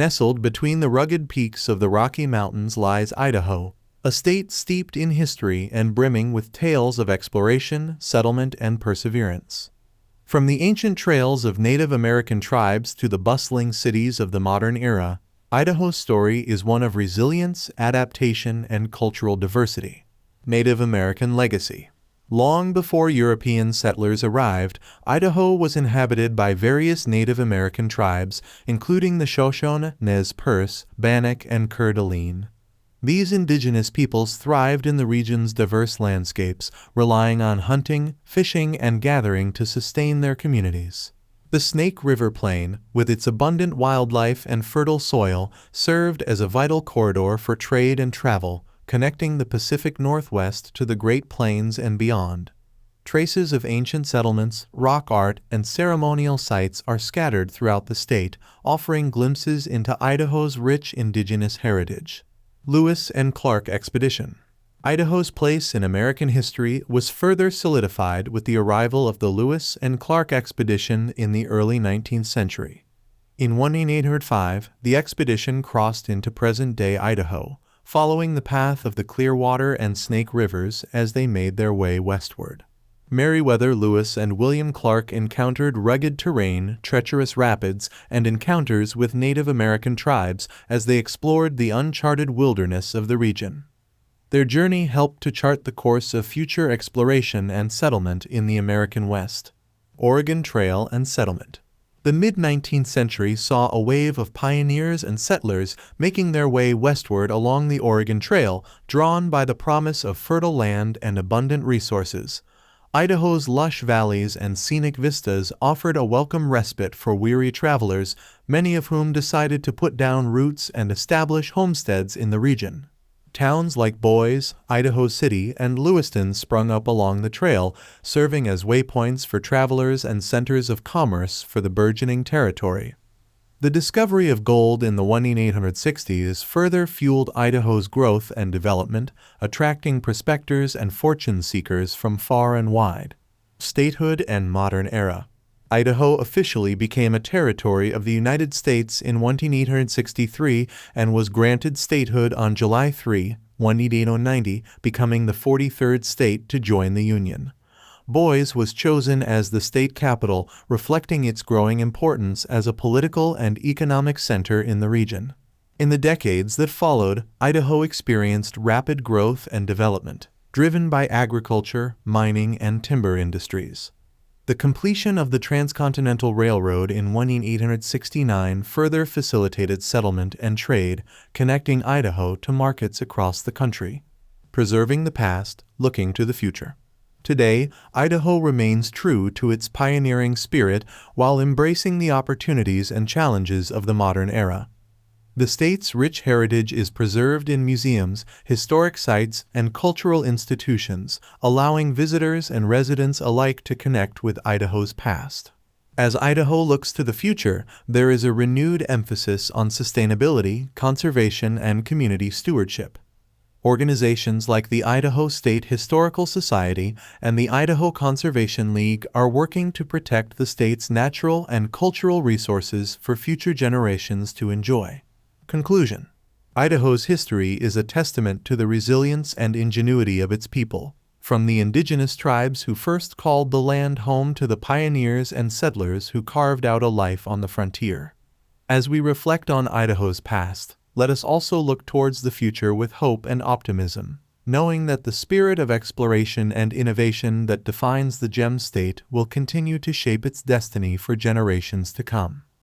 Nestled between the rugged peaks of the Rocky Mountains lies Idaho, a state steeped in history and brimming with tales of exploration, settlement, and perseverance. From the ancient trails of Native American tribes to the bustling cities of the modern era, Idaho's story is one of resilience, adaptation, and cultural diversity. Native American legacy. Long before European settlers arrived, Idaho was inhabited by various Native American tribes, including the Shoshone, Nez Perce, Bannock, and Coeur d'Alene. These indigenous peoples thrived in the region's diverse landscapes, relying on hunting, fishing, and gathering to sustain their communities. The Snake River Plain, with its abundant wildlife and fertile soil, served as a vital corridor for trade and travel, connecting the Pacific Northwest to the Great Plains and beyond. Traces of ancient settlements, rock art, and ceremonial sites are scattered throughout the state, offering glimpses into Idaho's rich indigenous heritage. Lewis and Clark Expedition. Idaho's place in American history was further solidified with the arrival of the Lewis and Clark Expedition in the early 19th century. In 1805, the expedition crossed into present-day Idaho, following the path of the Clearwater and Snake Rivers as they made their way westward. Meriwether Lewis and William Clark encountered rugged terrain, treacherous rapids, and encounters with Native American tribes as they explored the uncharted wilderness of the region. Their journey helped to chart the course of future exploration and settlement in the American West. Oregon Trail and Settlement. The mid-19th century saw a wave of pioneers and settlers making their way westward along the Oregon Trail, drawn by the promise of fertile land and abundant resources. Idaho's lush valleys and scenic vistas offered a welcome respite for weary travelers, many of whom decided to put down roots and establish homesteads in the region. Towns like Boise, Idaho City, and Lewiston sprung up along the trail, serving as waypoints for travelers and centers of commerce for the burgeoning territory. The discovery of gold in the 1860s further fueled Idaho's growth and development, attracting prospectors and fortune seekers from far and wide. Statehood and modern era. Idaho officially became a territory of the United States in 1863 and was granted statehood on July 3, 1890, becoming the 43rd state to join the Union. Boise was chosen as the state capital, reflecting its growing importance as a political and economic center in the region. In the decades that followed, Idaho experienced rapid growth and development, driven by agriculture, mining, and timber industries. The completion of the Transcontinental Railroad in 1869 further facilitated settlement and trade, connecting Idaho to markets across the country. Preserving the past, looking to the future. Today, Idaho remains true to its pioneering spirit while embracing the opportunities and challenges of the modern era. The state's rich heritage is preserved in museums, historic sites, and cultural institutions, allowing visitors and residents alike to connect with Idaho's past. As Idaho looks to the future, there is a renewed emphasis on sustainability, conservation, and community stewardship. Organizations like the Idaho State Historical Society and the Idaho Conservation League are working to protect the state's natural and cultural resources for future generations to enjoy. Conclusion. Idaho's history is a testament to the resilience and ingenuity of its people, from the indigenous tribes who first called the land home to the pioneers and settlers who carved out a life on the frontier. As we reflect on Idaho's past, let us also look towards the future with hope and optimism, knowing that the spirit of exploration and innovation that defines the Gem State will continue to shape its destiny for generations to come.